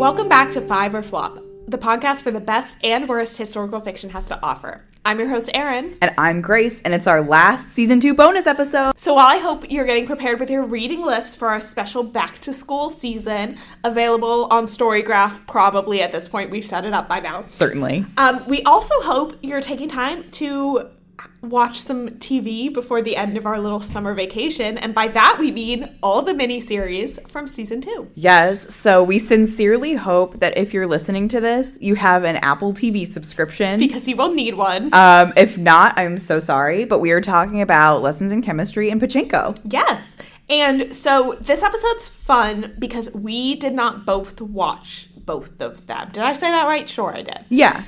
Welcome back to Five or Flop, the podcast for the best and worst historical fiction has to offer. I'm your host, Erin. And I'm Grace, and it's our last Season 2 bonus episode. So while I hope you're getting prepared with your reading list for our special back-to-school season, available on Storygraph probably at this point, we've set it up by now. Certainly. We also hope you're taking time to watch some TV before the end of our little summer vacation. And by that, we mean all the miniseries from Season 2. Yes. So we sincerely hope that if you're listening to this, you have an Apple TV subscription. Because you will need one. If not, I'm so sorry. But we are talking about Lessons in Chemistry and Pachinko. Yes. And so this episode's fun because we did not both watch both of them. Did I say that right? Sure, I did. Yeah.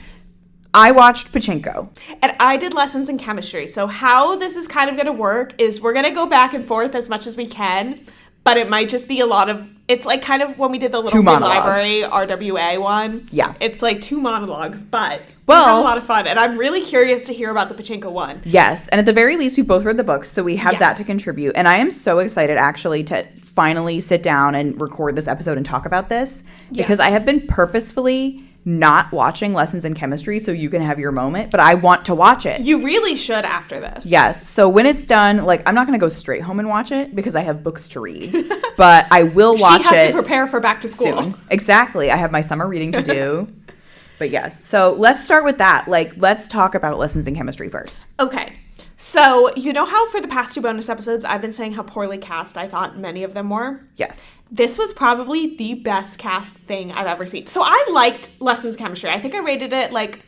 I watched Pachinko. And I did Lessons in Chemistry. So how this is kind of going to work is we're going to go back and forth as much as we can, but it might just be a lot of, it's like kind of when we did the Little Free Library RWA one. Yeah. It's like 2 monologues, but we had a lot of fun. And I'm really curious to hear about the Pachinko one. Yes. And at the very least, we both read the books, so we have that to contribute. And I am so excited, actually, to finally sit down and record this episode and talk about this. Because I have been purposefully not watching Lessons in Chemistry so you can have your moment, but I want to watch it. You really should after this. Yes. So when it's done, like, I'm not going to go straight home and watch it because I have books to read, but I will watch it. She has to prepare for back to school. Soon. Exactly. I have my summer reading to do. But yes. So let's start with that. Like, let's talk about Lessons in Chemistry first. Okay. So, you know how for the past 2 bonus episodes, I've been saying how poorly cast I thought many of them were? Yes. This was probably the best cast thing I've ever seen. So I liked Lessons in Chemistry. I think I rated it like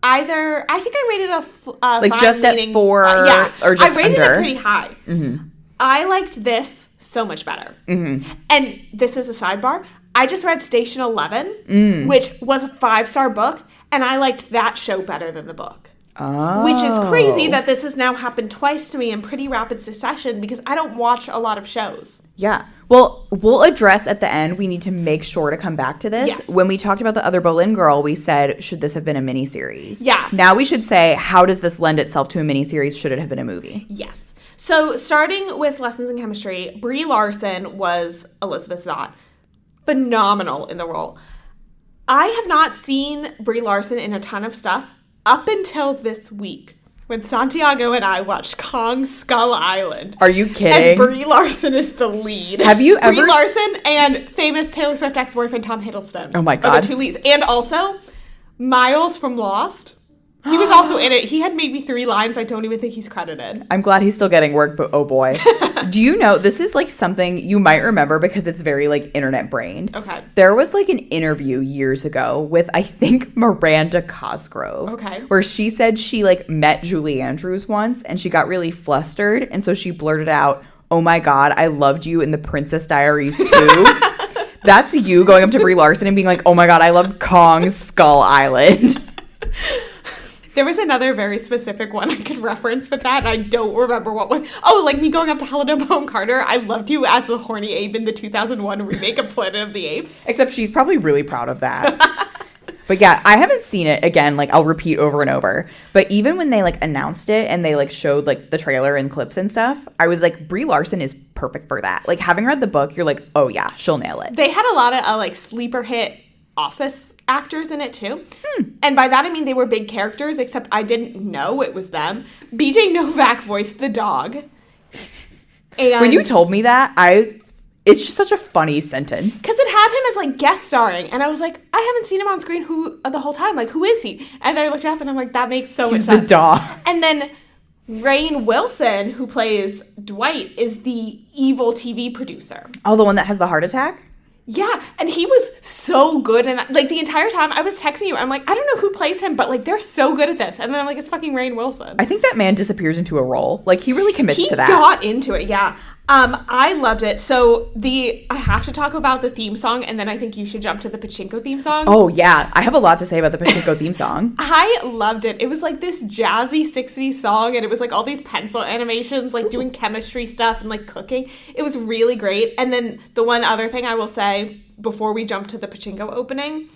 either, I think I rated a like just at 4 or just I rated under. It pretty high. Mm-hmm. I liked this so much better. Mm-hmm. And this is a sidebar. I just read Station 11, which was a 5-star book, and I liked that show better than the book. Oh. Which is crazy that this has now happened twice to me in pretty rapid succession because I don't watch a lot of shows. Yeah. Well, we'll address at the end. We need to make sure to come back to this. Yes. When we talked about the other Boleyn girl, we said, should this have been a miniseries? Yeah. Now we should say, how does this lend itself to a miniseries? Should it have been a movie? Yes. So starting with Lessons in Chemistry, Brie Larson was Elizabeth Zott. Phenomenal in the role. I have not seen Brie Larson in a ton of stuff up until this week, when Santiago and I watched Kong Skull Island. Are you kidding? And Brie Larson is the lead. Have you ever... Brie Larson and famous Taylor Swift ex-boyfriend Tom Hiddleston. Oh my God. Are the 2 leads. And also, Miles from Lost. He was also in it. He had maybe 3 lines. I don't even think he's credited. I'm glad he's still getting work, but oh boy. Do you know, this is like something you might remember because it's very like internet brained. Okay. There was like an interview years ago with, I think, Miranda Cosgrove. Okay. Where she said she like met Julie Andrews once and she got really flustered. And so she blurted out, "Oh my God, I loved you in The Princess Diaries too." That's you going up to Brie Larson and being like, "Oh my God, I love Kong's Skull Island." There was another very specific one I could reference with that, and I don't remember what one. Oh, like me going up to Helena Bonham Carter. I loved you as the horny ape in the 2001 remake of Planet of the Apes. Except she's probably really proud of that. But yeah, I haven't seen it. Again, like I'll repeat over and over. But even when they like announced it and they like showed like the trailer and clips and stuff, I was like, Brie Larson is perfect for that. Like having read the book, you're like, oh yeah, she'll nail it. They had a lot of like sleeper hit Office actors in it too. And by that I mean they were big characters, except I didn't know it was them. BJ Novak voiced the dog. And when you told me that, it's just such a funny sentence. Because it had him as like guest starring, and I was like, I haven't seen him on screen the whole time. Like, who is he? And I looked up and I'm like, that makes so much sense. He's the dog. And then Rainn Wilson, who plays Dwight, is the evil TV producer. Oh, the one that has the heart attack? Yeah, and he was so good, and like the entire time I was texting you, I'm like, I don't know who plays him, but like they're so good at this, and then I'm like, it's fucking Rainn Wilson. I think that man disappears into a role. Like he really commits to that. He got into it, yeah. I loved it. So I have to talk about the theme song, and then I think you should jump to the Pachinko theme song. Oh yeah, I have a lot to say about the Pachinko theme song. I loved it. It was like this jazzy 60s song, and it was like all these pencil animations, like doing chemistry stuff and like cooking. It was really great. And then the one other thing I will say before we jump to the Pachinko opening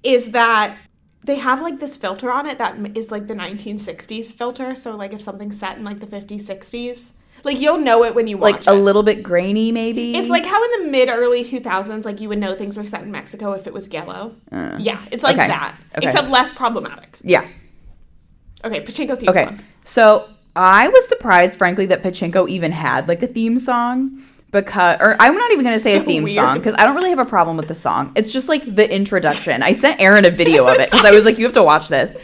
is that they have like this filter on it that is like the 1960s filter. So like if something's set in like the 50s, 60s, Like, you'll know it when you watch it. Like, a little bit grainy, maybe? It's like how in the mid-early 2000s, like, you would know things were set in Mexico if it was yellow. Yeah, it's like that. Okay. Except less problematic. Yeah. Okay, Pachinko theme song. So, I was surprised, frankly, that Pachinko even had, like, a theme song. Or I'm not even going to say a theme song, because I don't really have a problem with the song. It's just, like, the introduction. I sent Aaron a video of it, because I was like, you have to watch this.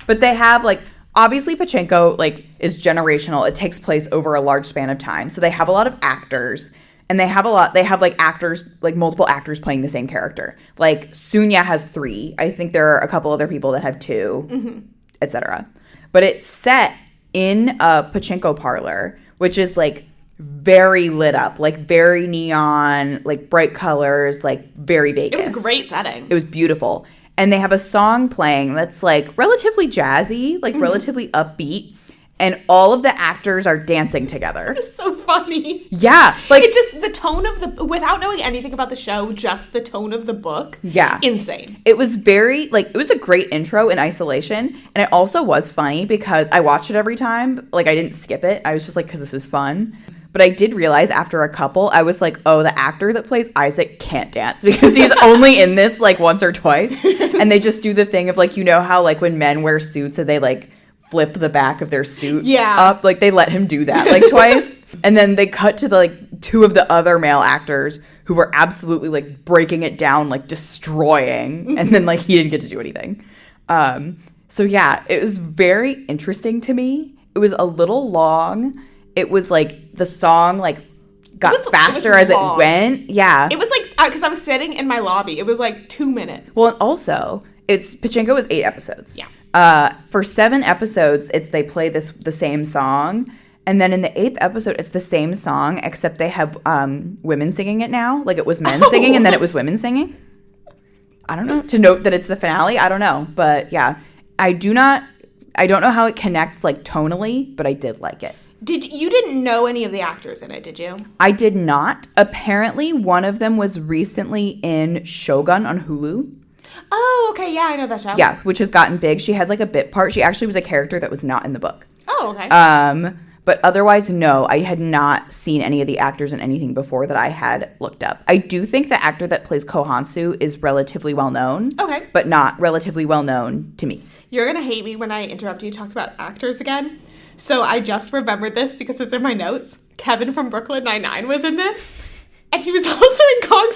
But they have, like, obviously Pachinko, like, is generational. It takes place over a large span of time. So they have a lot of actors, and they have like, actors, like, multiple actors playing the same character. Like, Sunya has 3. I think there are a couple other people that have 2, etc. But it's set in a Pachinko parlor, which is, like, very lit up, like, very neon, like, bright colors, like, very Vegas. It was a great setting. It was beautiful. And they have a song playing that's, like, relatively jazzy, like, relatively upbeat. And all of the actors are dancing together. It's so funny. Yeah. Like, it just, the tone of without knowing anything about the show, just the tone of the book. Yeah. Insane. It was very, like, it was a great intro in isolation. And it also was funny because I watched it every time. Like, I didn't skip it. I was just like, because this is fun. But I did realize after a couple, I was like, oh, the actor that plays Isaac can't dance because he's only in this, like, once or twice. And they just do the thing of, like, you know how, like, when men wear suits and they, like, flip the back of their suit up? Like, they let him do that, like, twice. And then they cut to, the, like, 2 of the other male actors who were absolutely, like, breaking it down, like, destroying. And then, like, he didn't get to do anything. So, yeah, it was very interesting to me. It was a little long. It was, like, the song, like, got faster as it went. Yeah. It was, like, because I was sitting in my lobby. It was, like, 2 minutes. Well, and also, Pachinko is 8 episodes. Yeah. For 7 episodes, they play the same song. And then in the 8th episode, it's the same song, except they have women singing it now. Like, it was men singing, and then it was women singing. I don't know. To note that it's the finale, I don't know. But, yeah. I don't know how it connects, like, tonally, but I did like it. You didn't know any of the actors in it, did you? I did not. Apparently, one of them was recently in Shogun on Hulu. Oh, okay. Yeah, I know that show. Yeah, which has gotten big. She has, like, a bit part. She actually was a character that was not in the book. Oh, okay. But otherwise, no, I had not seen any of the actors in anything before that I had looked up. I do think the actor that plays Kohansu is relatively well-known. Okay. But not relatively well-known to me. You're going to hate me when I interrupt you to talk about actors again. So I just remembered this because it's in my notes. Kevin from Brooklyn Nine-Nine was in this. And he was also in Kong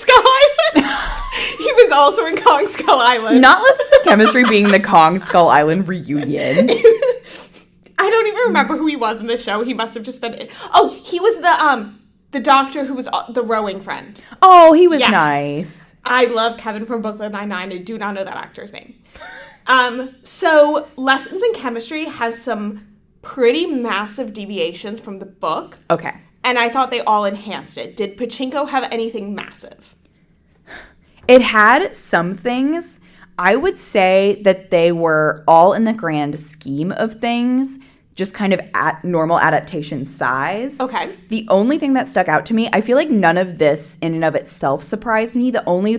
Skull Island. Not Lessons in Chemistry being the Kong Skull Island reunion. I don't even remember who he was in the show. He must have just been in. Oh, he was the doctor who was the rowing friend. Oh, he was nice. I love Kevin from Brooklyn Nine-Nine. I do not know that actor's name. So Lessons in Chemistry has some pretty massive deviations from the book. Okay. And I thought they all enhanced it. Did Pachinko have anything massive? It had some things. I would say that they were all in the grand scheme of things, just kind of at normal adaptation size. Okay. The only thing that stuck out to me, I feel like none of this in and of itself surprised me. The only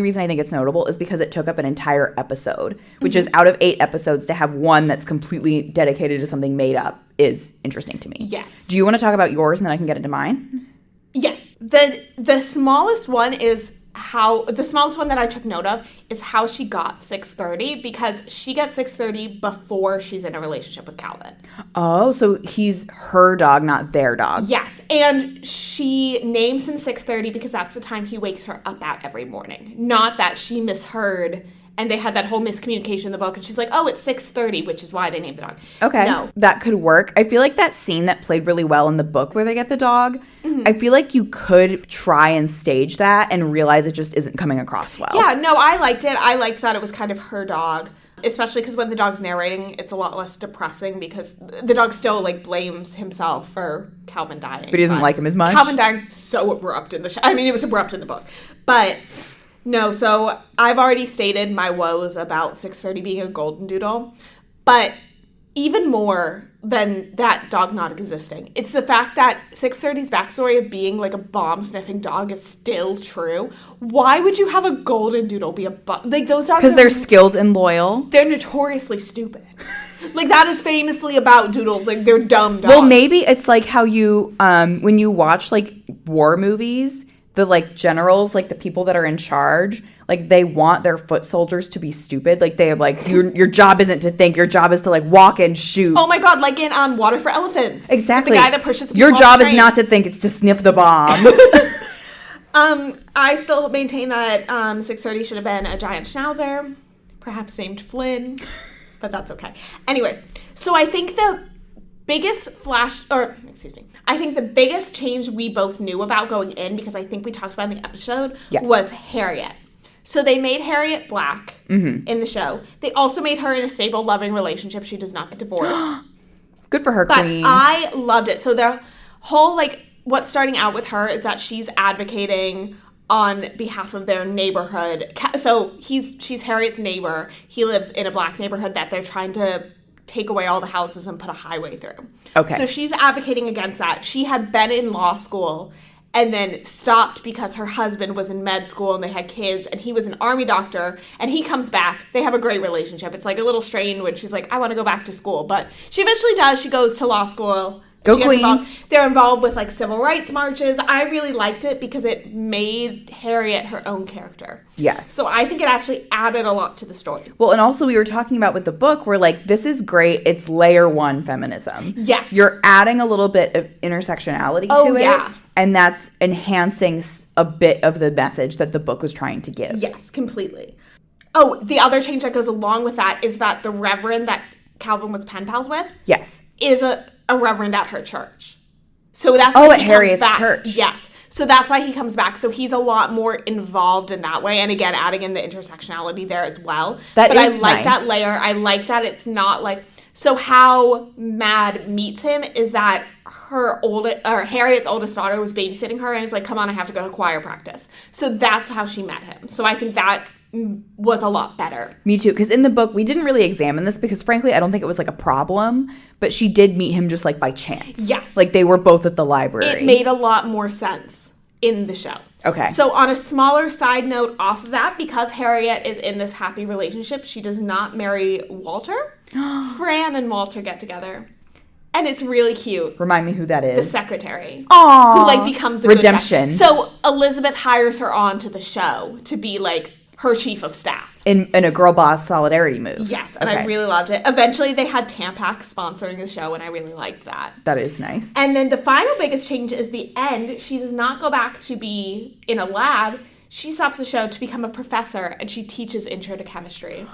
reason I think it's notable is because it took up an entire episode, which is out of 8 episodes to have one that's completely dedicated to something made up is interesting to me. Yes. Do you want to talk about yours and then I can get into mine? Yes. The smallest one that I took note of is how she got 630, because she gets 630 before she's in a relationship with Calvin. Oh, so he's her dog, not their dog. Yes, and she names him 630 because that's the time he wakes her up at every morning. Not that she misheard and they had that whole miscommunication in the book and she's like, oh, it's 630, which is why they named the dog. Okay. No. That could work. I feel like that scene that played really well in the book where they get the dog, I feel like you could try and stage that and realize it just isn't coming across well. Yeah, no, I liked it. I liked that it was kind of her dog, especially because when the dog's narrating, it's a lot less depressing because the dog still, like, blames himself for Calvin dying. But he doesn't like him as much? Calvin dying so abrupt in the show. I mean, it was abrupt in the book. But, no, so I've already stated my woes about 630 being a golden doodle. But even more than that dog not existing, it's the fact that 630's backstory of being like a bomb-sniffing dog is still true. Why would you have a golden doodle be a like those dogs? Because they're skilled and loyal. They're notoriously stupid. Like, that is famously about doodles. Like, they're dumb dogs. Well, maybe it's like how you, when you watch, like, war movies, the, like, generals, like, the people that are in charge, like, they want their foot soldiers to be stupid. Like, they're like, your job isn't to think. Your job is to, like, walk and shoot. Oh, my God. Like in Water for Elephants. Exactly. The guy that pushes your job is not to think. It's to sniff the bombs. I still maintain that 630 should have been a giant schnauzer, perhaps named Flynn, but that's okay. Anyways, so I think the biggest I think the biggest change we both knew about going in, because I think we talked about in the episode, was Harriet. So they made Harriet black in the show. They also made her in a stable, loving relationship. She does not get divorced. Good for her, queen. But I loved it. So the whole, like, what's starting out with her is that she's advocating on behalf of their neighborhood. So she's Harriet's neighbor. He lives in a black neighborhood that they're trying to take away all the houses and put a highway through. Okay. So she's advocating against that. She had been in law school and then stopped because her husband was in med school and they had kids, and he was an army doctor, and he comes back. They have a great relationship. It's like a little strained when she's like, I want to go back to school. But she eventually does. She goes to law school. Go queen. They're involved with, like, civil rights marches. I really liked it because it made Harriet her own character. Yes. So I think it actually added a lot to the story. Well, and also we were talking about with the book, we're like, this is great. It's layer one feminism. Yes. You're adding a little bit of intersectionality to it. Yeah. And that's enhancing a bit of the message that the book was trying to give. Yes, completely. Oh, the other change that goes along with that is that the reverend that Calvin was pen pals with is a reverend at her church. So that's why at Harriet's church. Yes. So that's why he comes back. So he's a lot more involved in that way. And again, adding in the intersectionality there as well. But I like that layer. I like that it's not like... So how Mad meets him is that Harriet's oldest daughter was babysitting her and is like, come on, I have to go to choir practice. So that's how she met him. So I think that was a lot better. Me too, because in the book we didn't really examine this because frankly I don't think it was like a problem, but she did meet him just like by chance. Yes. Like they were both at the library. It made a lot more sense in the show. Okay. So on a smaller side note off of that, because Harriet is in this happy relationship, she does not marry Walter. Fran and Walter get together. And it's really cute. Remind me who that is. The secretary. Aww. Who, like, becomes a redemption. Good guy. So Elizabeth hires her on to the show to be, like, her chief of staff. In a girl boss solidarity move. Yes, and I really loved it. Eventually, they had Tampax sponsoring the show, and I really liked that. That is nice. And then the final biggest change is the end. She does not go back to be in a lab. She stops the show to become a professor, and she teaches Intro to Chemistry.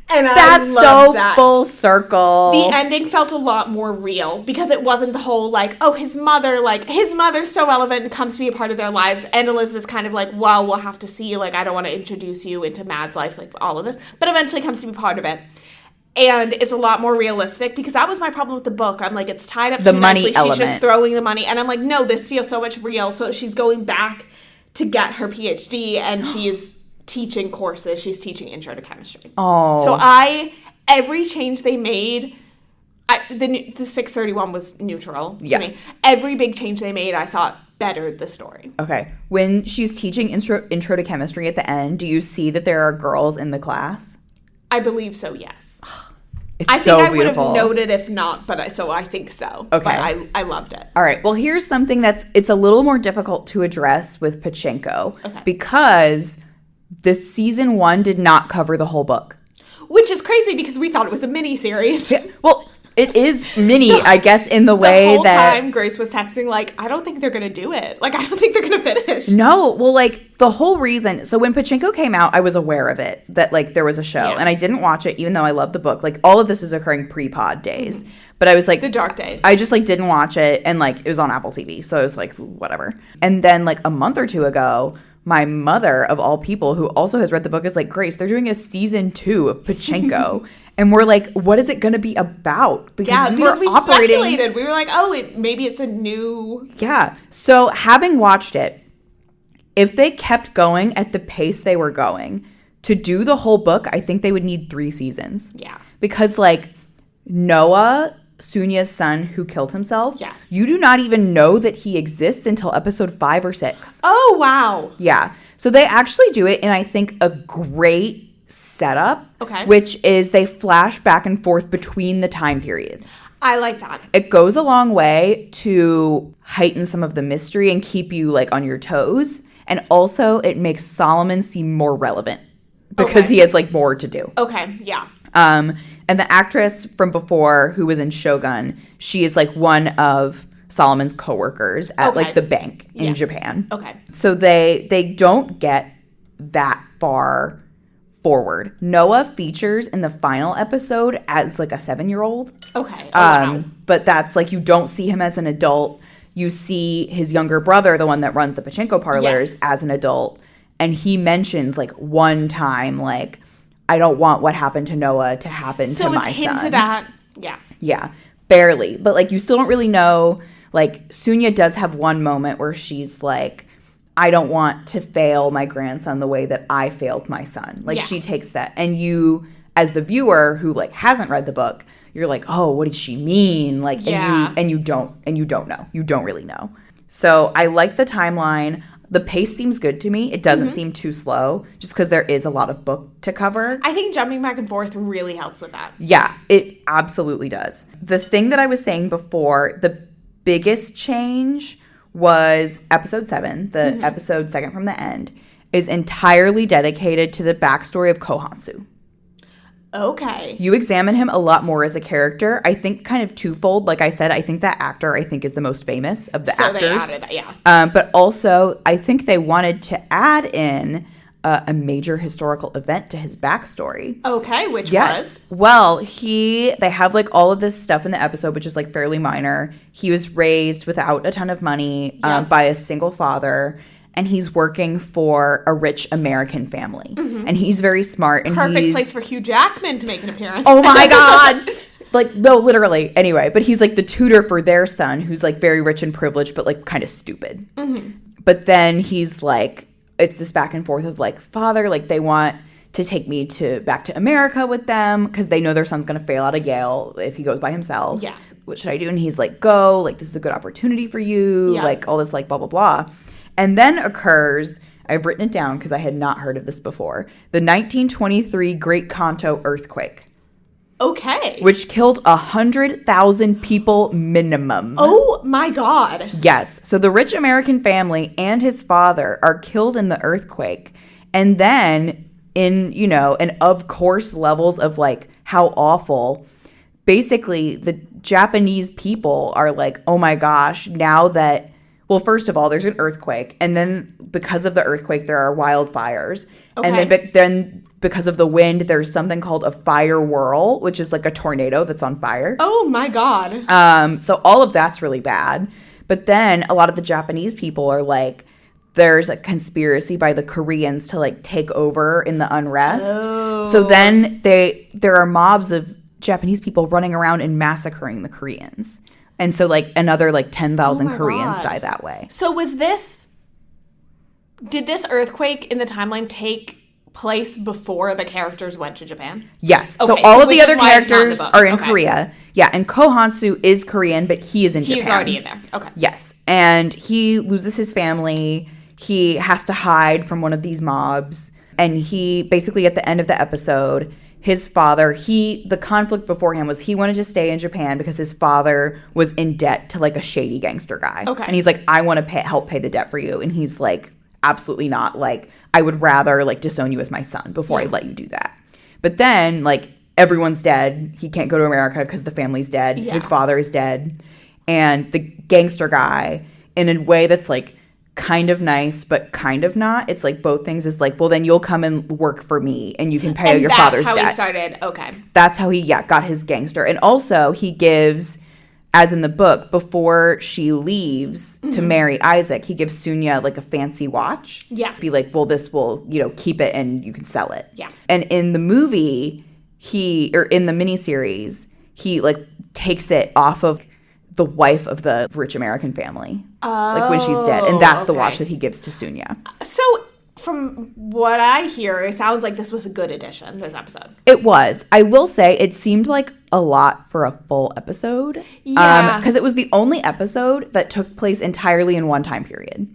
And that's so full circle. The ending felt a lot more real because it wasn't the whole like, oh, his mother's so relevant and comes to be a part of their lives. And Elizabeth's kind of like, well, we'll have to see. Like, I don't want to introduce you into Mad's life, like all of this, but eventually comes to be part of it. And it's a lot more realistic because that was my problem with the book. I'm like, it's tied up the too money nicely. element. She's just throwing the money. And I'm like, no, this feels so much real. So she's going back to get her PhD and she's teaching courses. She's teaching Intro to Chemistry. Oh. So every change they made, the 631 was neutral to me. Every big change they made, I thought bettered the story. Okay. When she's teaching intro to Chemistry at the end, do you see that there are girls in the class? I believe so, yes. I think I would have noted if not, so I think so. Okay. But I loved it. All right. Well, here's something it's a little more difficult to address with Pachinko. Okay. Because this season 1 did not cover the whole book. Which is crazy because we thought it was a mini-series. Yeah, well, it is mini, I guess, in the way that... The whole time Grace was texting, like, I don't think they're going to do it. Like, I don't think they're going to finish. No. Well, like, the whole reason... So when Pachinko came out, I was aware of it, that, like, there was a show. Yeah. And I didn't watch it, even though I love the book. Like, all of this is occurring pre-pod days. Mm-hmm. But I was like... The dark days. I just, like, didn't watch it. And, like, it was on Apple TV. So I was like, whatever. And then, like, a month or two ago... My mother, of all people, who also has read the book, is like, Grace, they're doing a season 2 of Pachinko. And we're like, what is it going to be about? Because we speculated. We were like, maybe it's a new... Yeah. So having watched it, if they kept going at the pace they were going, to do the whole book, I think they would need 3 seasons. Yeah. Because, like, Noah... Sunya's son who killed himself. Yes. You do not even know that he exists until episode 5 or 6. Oh, wow. Yeah. So they actually do it in, I think, a great setup. Okay. Which is they flash back and forth between the time periods. I like that. It goes a long way to heighten some of the mystery and keep you like on your toes. And also it makes Solomon seem more relevant because he has like more to do. Okay, yeah. And the actress from before who was in Shogun, she is like one of Solomon's coworkers at like the bank in Japan. Okay. So they don't get that far forward. Noah features in the final episode as like a 7-year-old. Okay. Oh, wow. But that's like you don't see him as an adult. You see his younger brother, the one that runs the pachinko parlors, as an adult. And he mentions like one time, like, I don't want what happened to Noah to happen to my son. So it's hinted at. Yeah. Yeah. Barely. But like you still don't really know. Like Sunya does have one moment where she's like, I don't want to fail my grandson the way that I failed my son. Like she takes that. And you, as the viewer who like hasn't read the book, you're like, oh, what does she mean? Like, and you don't know. You don't really know. So I like the timeline. The pace seems good to me. It doesn't seem too slow just because there is a lot of book to cover. I think jumping back and forth really helps with that. Yeah, it absolutely does. The thing that I was saying before, the biggest change was episode 7, the episode second from the end, is entirely dedicated to the backstory of Kohansu. Okay. You examine him a lot more as a character. I think kind of twofold. Like I said, I think that actor, I think, is the most famous of the actors. They added that, yeah. But also, I think they wanted to add in a major historical event to his backstory. Okay, which was? Well, they have like all of this stuff in the episode, which is like fairly minor. He was raised without a ton of money by a single father. And he's working for a rich American family. And he's very smart. And perfect place for Hugh Jackman to make an appearance. Oh my God. Like, no, literally. Anyway, but he's like the tutor for their son, who's like very rich and privileged, but like kind of stupid. But then he's like, it's this back and forth of like, father, like they want to take me back to America with them because they know their son's going to fail out of Yale if he goes by himself. Yeah. What should I do? And he's like, go. Like, this is a good opportunity for you. Yeah. Like, all this like blah, blah, blah. And then occurs, I've written it down because I had not heard of this before, the 1923 Great Kanto earthquake. Okay. Which killed 100,000 people minimum. Oh my God. Yes. So the rich American family and his father are killed in the earthquake. And then in, and of course levels of like how awful, basically the Japanese people are like, oh my gosh, now that, well, first of all, there's an earthquake. And then because of the earthquake, there are wildfires. Okay. And then because of the wind, there's something called a fire whirl, which is like a tornado that's on fire. Oh my God. So all of that's really bad. But then a lot of the Japanese people are like, there's a conspiracy by the Koreans to like take over in the unrest. Oh. So then there are mobs of Japanese people running around and massacring the Koreans. And so, like, another, like, 10,000 Koreans die that way. So did this earthquake in the timeline take place before the characters went to Japan? Yes. Okay, so all of the other characters are in Korea. Yeah, and Kohansu is Korean, but he is in Japan. He's already in there. Okay. Yes. And he loses his family. He has to hide from one of these mobs. And he, basically, at the end of the episode, his father, the conflict beforehand was he wanted to stay in Japan because his father was in debt to like a shady gangster guy. Okay. And he's like, I want to help pay the debt for you. And he's like, absolutely not. Like, I would rather like disown you as my son before I let you do that. But then like everyone's dead. He can't go to America because the family's dead. Yeah. His father is dead. And the gangster guy, in a way that's like kind of nice but kind of not, it's like both things, is like, well, then you'll come and work for me and you can pay your father's debt. That's how he started. Okay. That's how he got his gangster. And also he gives, as in the book, before she leaves to marry Isaac, he gives Sunya like a fancy watch. Yeah. Be like, well, this will, keep it and you can sell it. Yeah. And in the movie, in the miniseries, he like takes it off of the wife of the rich American family. Like when she's dead. And that's the watch that he gives to Sunya. So from what I hear, it sounds like this was a good addition, this episode. It was. I will say it seemed like a lot for a full episode. Yeah. Because it was the only episode that took place entirely in one time period.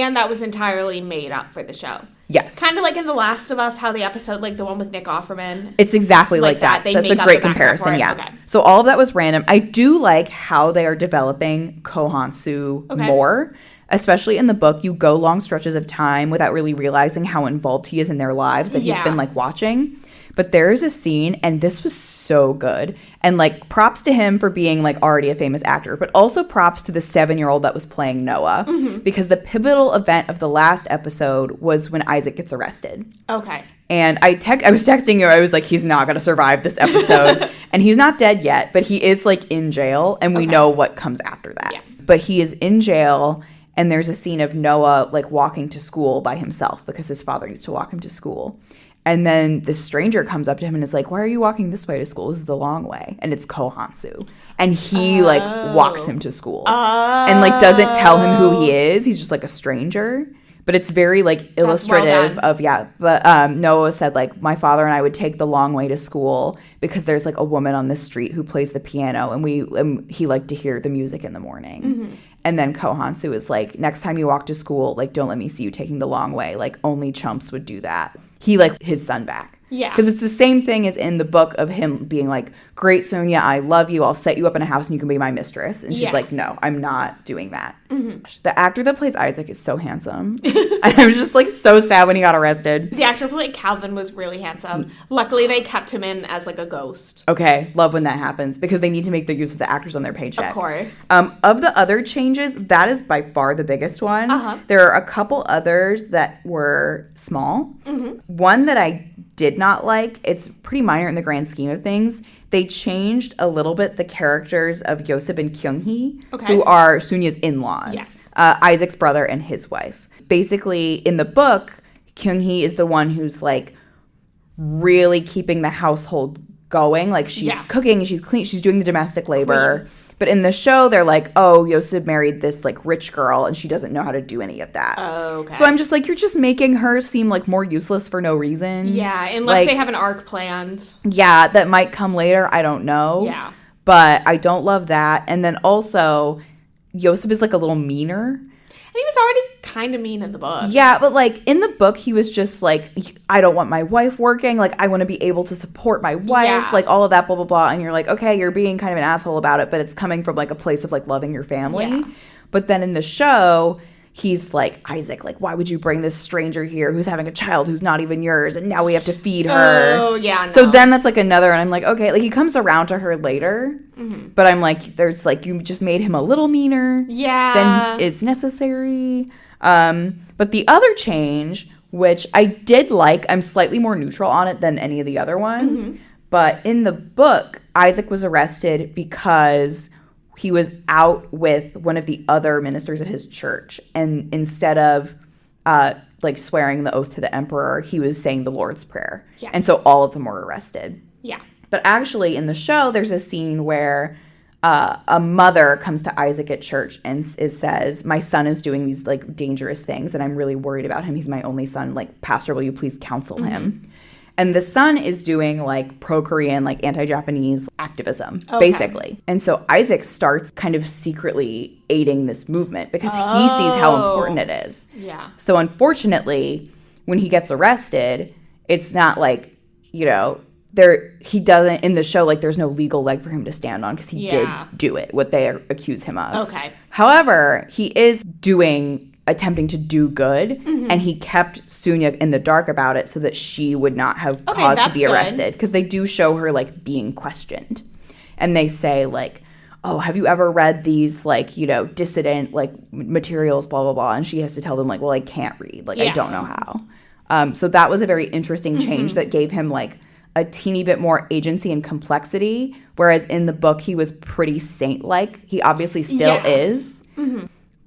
And that was entirely made up for the show. Yes. Kind of like in The Last of Us, how the episode, like the one with Nick Offerman. It's exactly like that. That's a great comparison, yeah. Okay. So all of that was random. I do like how they are developing Ko Han-soo more. Especially in the book, you go long stretches of time without really realizing how involved he is in their lives that he's been, like, watching. But there is a scene, and this was so good. And, like, props to him for being, like, already a famous actor. But also props to the 7-year-old that was playing Noah. Mm-hmm. Because the pivotal event of the last episode was when Isaac gets arrested. Okay. And I was texting you. I was like, he's not going to survive this episode. And he's not dead yet, but he is, like, in jail. And we know what comes after that. Yeah. But he is in jail. And there's a scene of Noah, like, walking to school by himself because his father used to walk him to school. And then this stranger comes up to him and is like, why are you walking this way to school? This is the long way. And it's Ko Han-soo. And he, like, walks him to school. And, like, doesn't tell him who he is. He's just, like, a stranger. But it's very, like, illustrative of, But Noah said, like, my father and I would take the long way to school because there's, like, a woman on this street who plays the piano. And he liked to hear the music in the morning. Mm-hmm. And then Ko Han-soo is like, next time you walk to school, like, don't let me see you taking the long way. Like, only chumps would do that. He liked his son back. Yeah. Because it's the same thing as in the book of him being like, great, Sonia, I love you. I'll set you up in a house and you can be my mistress. And she's like, no, I'm not doing that. Mm-hmm. The actor that plays Isaac is so handsome. I was just, like, so sad when he got arrested. The actor who played Calvin was really handsome. Luckily, they kept him in as, like, a ghost. Okay. Love when that happens because they need to make the use of the actors on their paycheck. Of course. Of the other changes, that is by far the biggest one. Uh-huh. There are a couple others that were small. Mm-hmm. One that I did not like, it's pretty minor in the grand scheme of things. They changed a little bit the characters of Yosip and Kyung-hee, who are Sunya's in-laws. Yes. Isaac's brother and his wife. Basically, in the book, Kyung-hee is the one who's, like, really keeping the household going. Like, she's cooking, she's clean, she's doing the domestic labor. Queen. But in the show, they're like, oh, Yosef married this, like, rich girl, and she doesn't know how to do any of that. Oh, okay. So I'm just like, you're just making her seem, like, more useless for no reason. Yeah, unless they have an arc planned. Yeah, that might come later. I don't know. Yeah. But I don't love that. And then also, Yosef is, like, a little meaner. He was already kind of mean in the book. Yeah, but, like, in the book, he was just like, I don't want my wife working. Like, I want to be able to support my wife. Yeah. Like, all of that, blah, blah, blah. And you're like, okay, you're being kind of an asshole about it, but it's coming from, like, a place of, like, loving your family. Yeah. But then in the show, he's like, Isaac, like, why would you bring this stranger here who's having a child who's not even yours? And now we have to feed her. Oh, yeah, no. So then that's, like, another, and I'm like, okay. Like, he comes around to her later. Mm-hmm. But I'm like, there's, like, you just made him a little meaner. Yeah. Than is necessary. But the other change, which I did like, I'm slightly more neutral on it than any of the other ones. Mm-hmm. But in the book, Isaac was arrested because he was out with one of the other ministers at his church. And instead of, like, swearing the oath to the emperor, he was saying the Lord's Prayer. Yeah. And so all of them were arrested. Yeah. But actually, in the show, there's a scene where a mother comes to Isaac at church and says, my son is doing these, like, dangerous things, and I'm really worried about him. He's my only son. Like, Pastor, will you please counsel him? And the son is doing, like, pro-Korean, like, anti-Japanese activism, basically. And so Isaac starts kind of secretly aiding this movement because he sees how important it is. Yeah. So unfortunately, when he gets arrested, it's not like, you know, he doesn't, in the show, like, there's no legal leg for him to stand on because he did do it, what they accuse him of. Okay. However, he is attempting to do good, and he kept Sunya in the dark about it so that she would not have cause to be arrested, because they do show her, like, being questioned. And they say, like, oh, have you ever read these, like, you know, dissident, like, materials, blah, blah, blah. And she has to tell them, like, well, I can't read. Like, I don't know how. So that was a very interesting change that gave him, like, a teeny bit more agency and complexity, whereas in the book he was pretty saint-like. He obviously still is,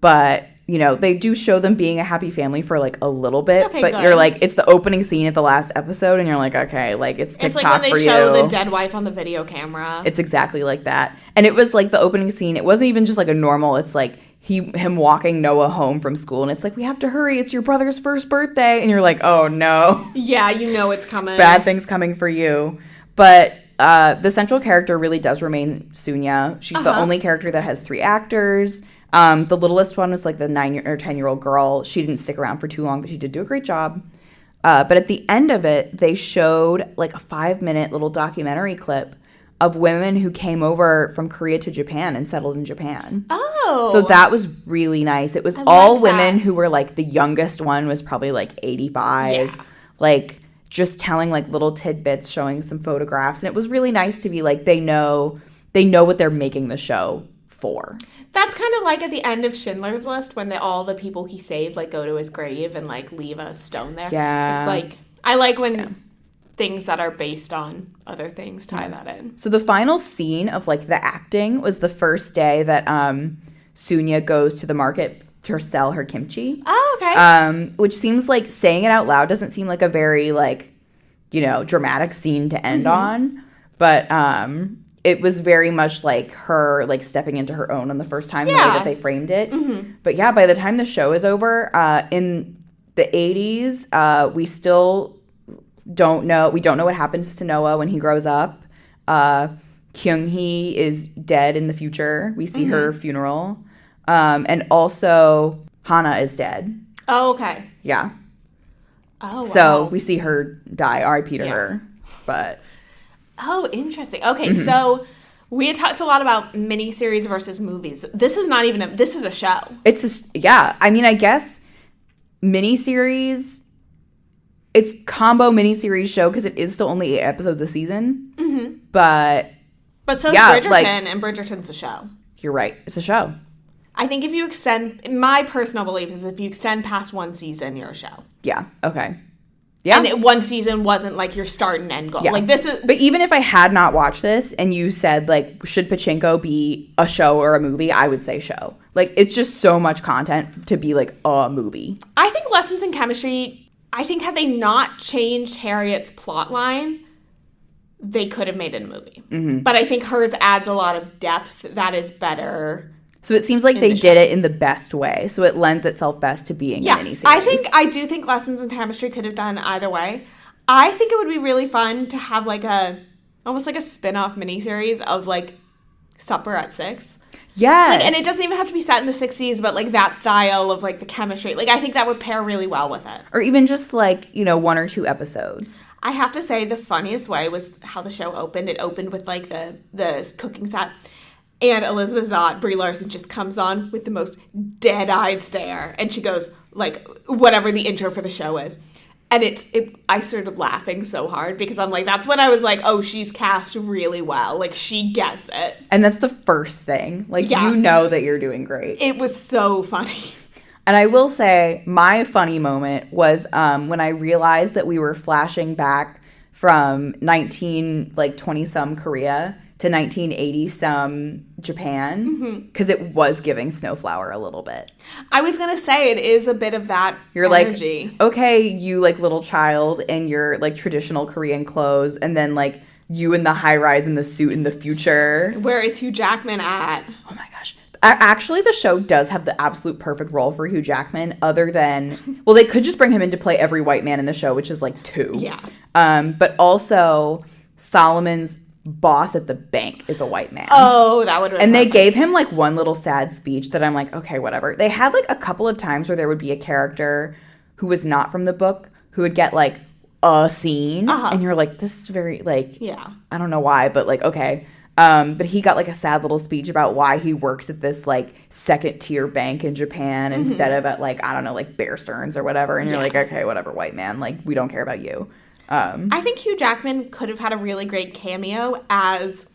but, you know, they do show them being a happy family for, like, a little bit, but good. You're like, it's the opening scene at the last episode, and you're like, okay, like, it's TikTok for you. It's like when they show the dead wife on the video camera. It's exactly like that. And it was like the opening scene, it wasn't even just like a normal, it's like him walking Noah home from school, and it's like, we have to hurry, it's your brother's first birthday, and you're like, oh no. Yeah, you know it's coming. Bad things coming for you. But the central character really does remain Sunya. She's the only character that has 3 actors. The littlest one was like the 9 or 10-year-old girl. She didn't stick around for too long, but she did do a great job. But at the end of it, they showed like a 5-minute little documentary clip of women who came over from Korea to Japan and settled in Japan. Oh. So that was really nice. It was all women who were like, the youngest one was probably like 85. Yeah. Like just telling like little tidbits, showing some photographs. And it was really nice to be like, they know what they're making the show for. That's kind of like at the end of Schindler's List when all the people he saved like go to his grave and like leave a stone there. Yeah. It's like, I like when things that are based on other things tie that in. So the final scene of like the acting was the first day that Sunya goes to the market to sell her kimchi. Oh, okay. Which seems like, saying it out loud doesn't seem like a very like, dramatic scene to end on. But it was very much like her like stepping into her own on the first time, the way that they framed it. Mm-hmm. But yeah, by the time the show is over, in the 80s, we still don't know what happens to Noah when he grows up. Kyung-hee is dead in the future. We see her funeral. And also Hana is dead. Oh, okay. Yeah. Oh, wow. So we see her die, R.I.P. to her. But oh, interesting. Okay, so we had talked a lot about miniseries versus movies. This is not even this is a show. I mean, I guess miniseries, it's combo miniseries show because it is still only 8 episodes a season. Mm-hmm. But so is Bridgerton, and Bridgerton's a show. You're right. It's a show. I think if you extend, my personal belief is if you extend past 1 season, you're a show. Yeah. Okay. Yeah. And 1 season wasn't like your start and end goal. Yeah. Like this is. But even if I had not watched this and you said like, should Pachinko be a show or a movie? I would say show. Like it's just so much content to be like a movie. I think Lessons in Chemistry, I think had they not changed Harriet's plot line, they could have made it a movie. Mm-hmm. But I think hers adds a lot of depth that is better. So it seems like they did it in the best way. So it lends itself best to being a miniseries. I do think Lessons in Chemistry could have done either way. I think it would be really fun to have like almost like a spin-off miniseries of like Supper at 6. Yes. Like, and it doesn't even have to be set in the 60s, but like that style of like the chemistry. Like I think that would pair really well with it. Or even just like, 1 or 2 episodes. I have to say the funniest way was how the show opened. It opened with like the cooking set. And Elizabeth Zott, Brie Larson, just comes on with the most dead-eyed stare. And she goes, like, whatever the intro for the show is. And I started laughing so hard because I'm like, that's when I was like, oh, she's cast really well. Like, she gets it. And that's the first thing. Like, you know that you're doing great. It was so funny. And I will say, my funny moment was when I realized that we were flashing back from 20-some Korea to 1980-some Japan, because it was giving Snowflower a little bit. I was going to say, it is a bit of that energy. Like, okay, you, like, little child in your, like, traditional Korean clothes, and then, like, you in the high-rise in the suit in the future. Where is Hugh Jackman at? Oh, my gosh. Actually, the show does have the absolute perfect role for Hugh Jackman, other than... Well, they could just bring him in to play every white man in the show, which is, like, 2. Yeah. But also, Solomon's boss at the bank is a white man. Oh, that would have been And perfect. they gave him like one little sad speech that I'm like, okay, whatever. They had like a couple of times where there would be a character who was not from the book who would get like a scene, and you're like, this is very like, I don't know why, but like, okay. But he got like a sad little speech about why he works at this like 2nd-tier bank in Japan instead of at like, I don't know, like Bear Stearns or whatever. And you're like, okay, whatever, white man, like we don't care about you. I think Hugh Jackman could have had a really great cameo as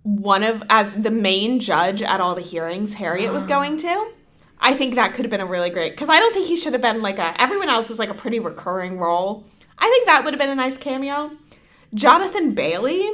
the main judge at all the hearings Harriet was going to. I think that could have been a really great, because I don't think he should have been like everyone else was like a pretty recurring role. I think that would have been a nice cameo. Jonathan Bailey,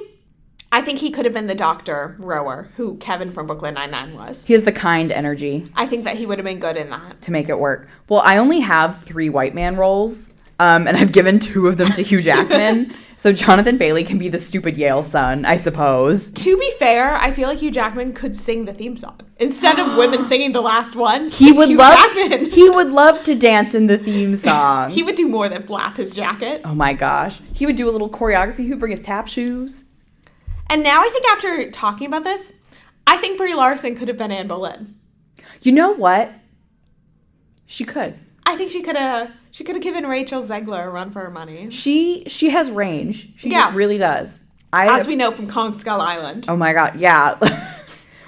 I think he could have been the Dr. Rower, who Kevin from Brooklyn Nine-Nine was. He has the kind energy. I think that he would have been good in that. To make it work. Well, I only have 3 white man roles. And I've given 2 of them to Hugh Jackman. So Jonathan Bailey can be the stupid Yale son, I suppose. To be fair, I feel like Hugh Jackman could sing the theme song. Instead of women singing the last one, he would love to dance in the theme song. He would do more than flap his jacket. Oh my gosh. He would do a little choreography. He would bring his tap shoes. And now I think after talking about this, I think Brie Larson could have been Anne Boleyn. You know what? She could. I think she could have given Rachel Zegler a run for her money. She has range. She just really does. As we know from Kong Skull Island. Oh my God, yeah.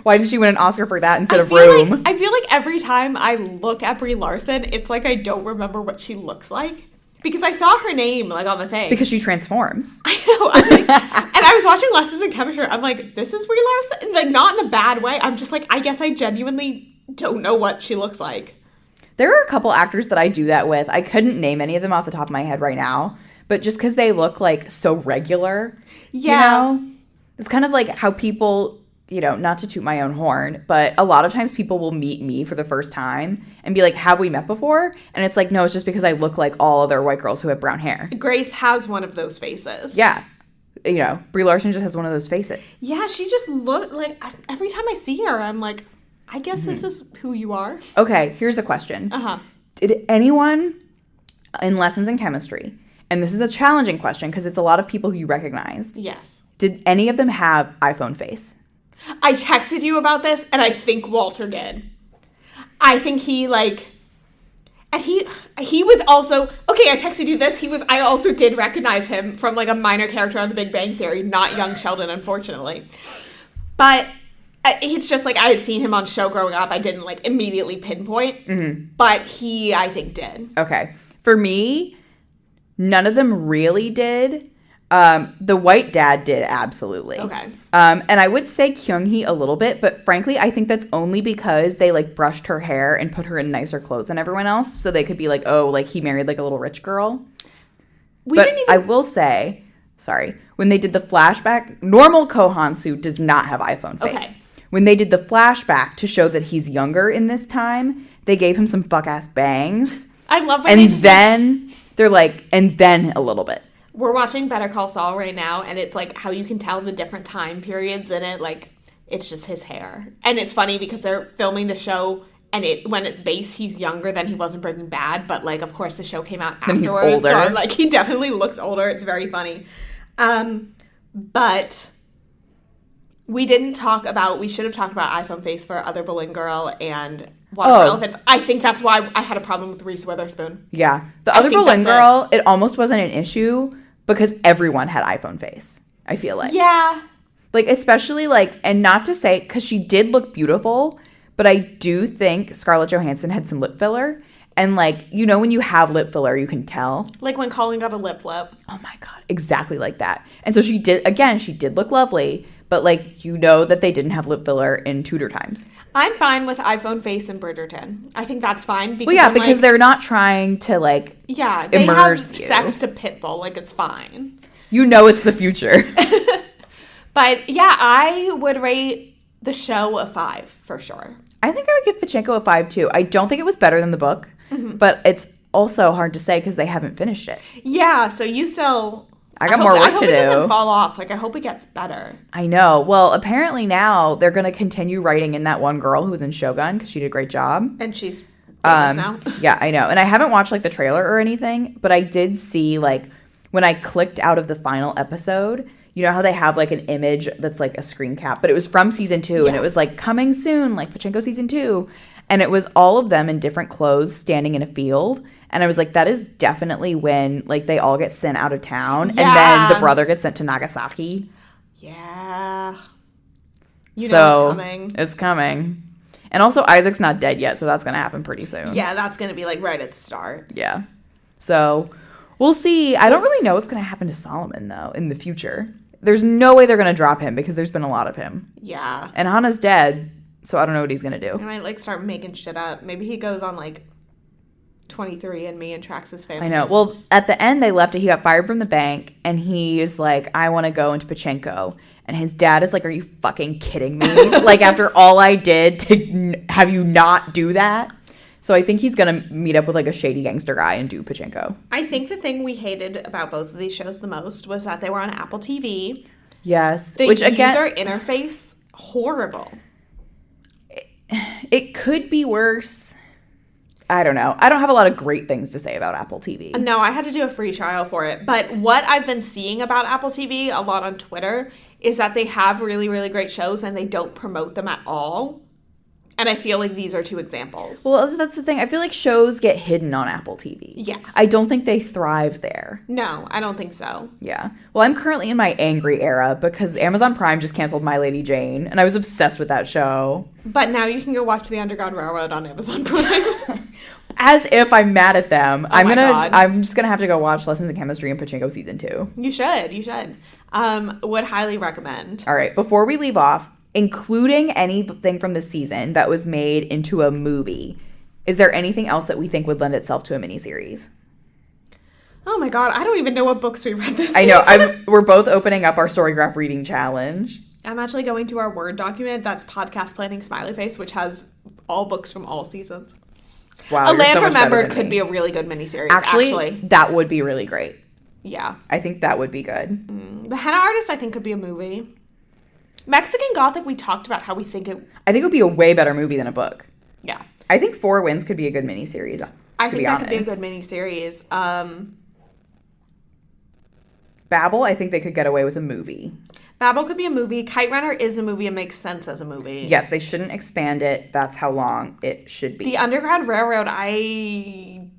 Why did she win an Oscar for that instead of Room? I feel like every time I look at Brie Larson, it's like I don't remember what she looks like. Because I saw her name, like, on the thing. Because she transforms. I know. I'm like, and I was watching Lessons in Chemistry. I'm like, this is Brie Larson? Like, not in a bad way. I'm just like, I guess I genuinely don't know what she looks like. There are a couple actors that I do that with. I couldn't name any of them off the top of my head right now. But just because they look, like, so regular. Yeah. You know? It's kind of like how people... You know, not to toot my own horn, but a lot of times people will meet me for the first time and be like, have we met before? And it's like, no, it's just because I look like all other white girls who have brown hair. Grace has one of those faces. Yeah. You know, Brie Larson just has one of those faces. Yeah, she just looked like, every time I see her, I'm like, I guess this is who you are. Okay, here's a question. Uh-huh. Did anyone in Lessons in Chemistry, and this is a challenging question because it's a lot of people who you recognized. Yes. Did any of them have iPhone face? I texted you about this, and I think Walter did. I think he, like... And he was also... Okay, I texted you this. I also did recognize him from, like, a minor character on The Big Bang Theory. Not young Sheldon, unfortunately. But it's just, like, I had seen him on show growing up. I didn't, like, immediately pinpoint. Mm-hmm. But he, I think, did. Okay. For me, none of them really did. The white dad did, absolutely. Okay. And I would say Kyung-hee a little bit, but frankly, I think that's only because they, like, brushed her hair and put her in nicer clothes than everyone else, so they could be like, oh, like, he married, like, a little rich girl. I will say, sorry, when they did the flashback, normal Kohan suit does not have iPhone face. Okay. When they did the flashback to show that he's younger in this time, they gave him some fuck-ass bangs. I love when and then they're like, and then a little bit. We're watching Better Call Saul right now, and it's, like, how you can tell the different time periods in it. Like, it's just his hair. And it's funny because they're filming the show, and when it's based, he's younger than he was in Breaking Bad. But, like, of course, the show came out afterwards. He's older. So, like, he definitely looks older. It's very funny. But we should have talked about iPhone face for Other Boleyn Girl and Water for Elephants. I think that's why I had a problem with Reese Witherspoon. Yeah. The Other Boleyn Girl, it almost wasn't an issue. Because everyone had iPhone face, I feel like. Yeah. Like, especially, like, and not to say, because she did look beautiful, but I do think Scarlett Johansson had some lip filler. And, like, you know when you have lip filler, you can tell. Like when Colin got a lip flip. Oh, my God. Exactly like that. And so she did look lovely. But, like, you know that they didn't have lip filler in Tudor times. I'm fine with iPhone face and Bridgerton. I think that's fine. Because because they're not trying to, like, yeah, they immerse have you. sex to Pitbull. Like, it's fine. You know it's the future. But, yeah, I would rate the show a 5 for sure. I think I would give Pachinko a 5, too. I don't think it was better than the book. Mm-hmm. But it's also hard to say because they haven't finished it. Yeah, so you still... I got more work to do. I hope it doesn't fall off. Like, I hope it gets better. I know. Well, apparently now they're going to continue writing in that one girl who was in Shogun because she did a great job. And she's famous now. Yeah, I know. And I haven't watched, like, the trailer or anything, but I did see, like, when I clicked out of the final episode, you know how they have, like, an image that's, like, a screen cap, but it was from season 2, and it was, like, coming soon, like, Pachinko season 2. And it was all of them in different clothes standing in a field. And I was like, that is definitely when, like, they all get sent out of town. Yeah. And then the brother gets sent to Nagasaki. Yeah. You know it's coming. It's coming. And also, Isaac's not dead yet, so that's going to happen pretty soon. Yeah, that's going to be, like, right at the start. Yeah. So, we'll see. I don't really know what's going to happen to Solomon, though, in the future. There's no way they're going to drop him because there's been a lot of him. Yeah. And Hannah's dead, so I don't know what he's going to do. He might, like, start making shit up. Maybe he goes on, like, 23andMe and tracks his family. I know. Well, at the end, they left it. He got fired from the bank, and he's like, I want to go into Pachinko. And his dad is like, are you fucking kidding me? Like, after all I did to have you not do that? So I think he's going to meet up with, like, a shady gangster guy and do Pachinko. I think the thing we hated about both of these shows the most was that they were on Apple TV. Yes. The user interface, horrible. It could be worse. I don't know. I don't have a lot of great things to say about Apple TV. No, I had to do a free trial for it. But what I've been seeing about Apple TV a lot on Twitter is that they have really, really great shows and they don't promote them at all. And I feel like these are two examples. Well, that's the thing. I feel like shows get hidden on Apple TV. Yeah. I don't think they thrive there. No, I don't think so. Yeah. Well, I'm currently in my angry era because Amazon Prime just canceled My Lady Jane, and I was obsessed with that show. But now you can go watch The Underground Railroad on Amazon Prime. As if I'm mad at them. Oh my God. I'm just gonna have to go watch Lessons in Chemistry and Pachinko season 2. You should. Would highly recommend. All right. Before we leave off, including anything from the season that was made into a movie, is there anything else that we think would lend itself to a miniseries? Oh my God, I don't even know what books we read this I season. know. We're both opening up our Storygraph reading challenge. I'm actually going to our Word document. That's Podcast Planning Smiley Face, which has all books from all seasons. Wow, A you're Land so much better Remembered than could me. be a really good miniseries, Actually, that would be really great. Yeah. I think that would be good. The Henna Artist, I think, could be a movie. Mexican Gothic, we talked about how we think it... I think it would be a way better movie than a book. Yeah. I think Four Winds could be a good miniseries, I think that could be a good miniseries. Babel, I think they could get away with a movie. Babel could be a movie. Kite Runner is a movie and makes sense as a movie. Yes, they shouldn't expand it. That's how long it should be. The Underground Railroad, I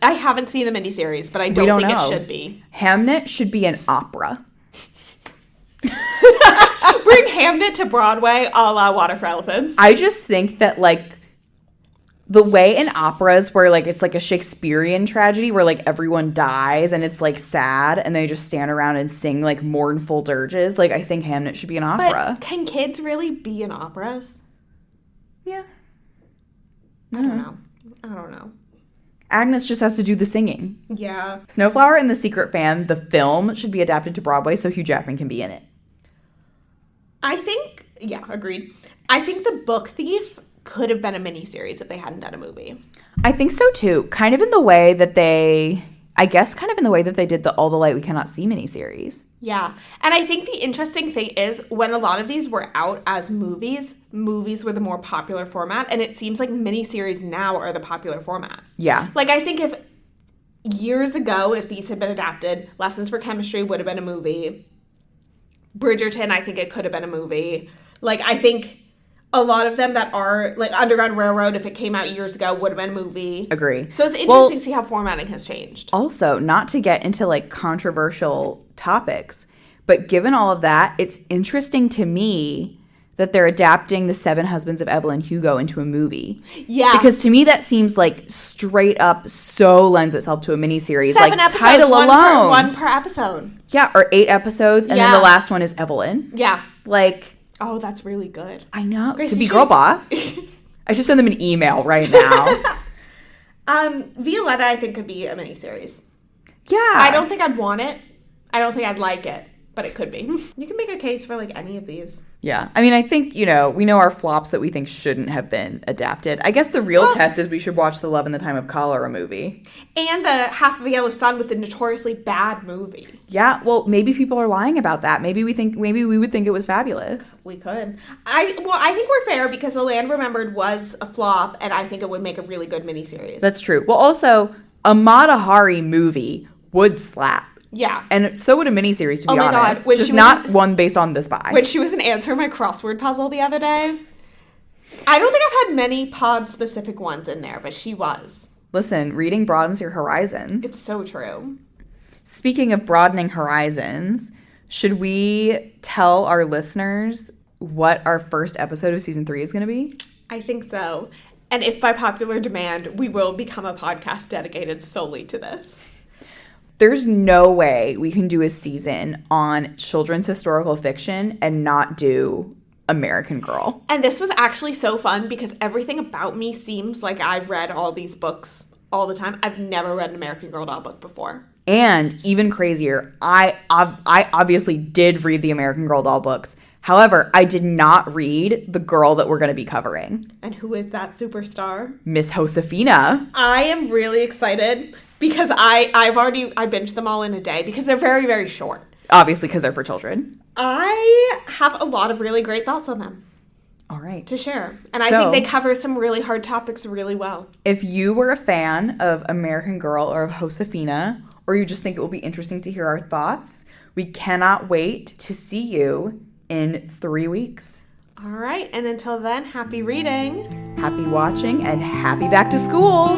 haven't seen the miniseries, but I don't think it should be. Hamnet should be an opera. Bring Hamnet to Broadway a la Water for Elephants. I just think that, like, the way in operas where, like, it's like a Shakespearean tragedy where, like, everyone dies and it's, like, sad and they just stand around and sing, like, mournful dirges, like, I think Hamnet should be an opera. But can kids really be in operas? Yeah. I don't know. Agnes just has to do the singing. Yeah. Snowflower and the Secret Fan, the film, should be adapted to Broadway so Hugh Jackman can be in it. I think, yeah, agreed. I think The Book Thief could have been a miniseries if they hadn't done a movie. I think so too. Kind of in the way that they did the All the Light We Cannot See miniseries. Yeah. And I think the interesting thing is when a lot of these were out as movies were the more popular format. And it seems like miniseries now are the popular format. Yeah. Like, I think if years ago, if these had been adapted, Lessons for Chemistry would have been a movie. Bridgerton, I think it could have been a movie. Like, I think a lot of them that are, like, Underground Railroad, if it came out years ago, would have been a movie. Agree. So it's interesting to see how formatting has changed. Also, not to get into, like, controversial topics, but given all of that, it's interesting to me that they're adapting The Seven Husbands of Evelyn Hugo into a movie. Yeah. Because to me, that seems like straight up so lends itself to a miniseries. 7 like, episodes, title alone. one per episode. Yeah, or 8 episodes, and then Yeah. the last one is Evelyn. Yeah. Like... Oh, that's really good. I know. Grace, to be you girl should- boss. I should send them an email right now. Violetta, I think, could be a miniseries. Yeah. I don't think I'd want it. I don't think I'd like it, but it could be. You can make a case for, like, any of these. Yeah. I mean, I think, we know our flops that we think shouldn't have been adapted. I guess the real test is we should watch the Love and the Time of Cholera movie. And the Half of a Yellow Sun with the notoriously bad movie. Yeah. Well, maybe people are lying about that. Maybe we would think it was fabulous. We could. I think we're fair because The Land Remembered was a flop, and I think it would make a really good miniseries. That's true. Well, also, a Mata Hari movie would slap. Yeah. And so would a miniseries, to be Oh my God. honest. When Just she was not one based on The Spy. When she was an answer my crossword puzzle the other day. I don't think I've had many pod-specific ones in there, but she was. Listen, reading broadens your horizons. It's so true. Speaking of broadening horizons, should we tell our listeners what our first episode of season 3 is going to be? I think so. And if by popular demand, we will become a podcast dedicated solely to this. There's no way we can do a season on children's historical fiction and not do American Girl. And this was actually so fun because everything about me seems like I've read all these books all the time. I've never read an American Girl doll book before. And even crazier, I obviously did read the American Girl doll books. However, I did not read the girl that we're going to be covering. And who is that superstar? Miss Josefina. I am really excited because I binged them all in a day because they're very, very short. Obviously, because they're for children. I have a lot of really great thoughts on them. All right. To share. And I think they cover some really hard topics really well. If you were a fan of American Girl or of Josefina, or you just think it will be interesting to hear our thoughts, We cannot wait to see you in 3 weeks. All right. And until then, happy reading. Happy watching and happy back to school.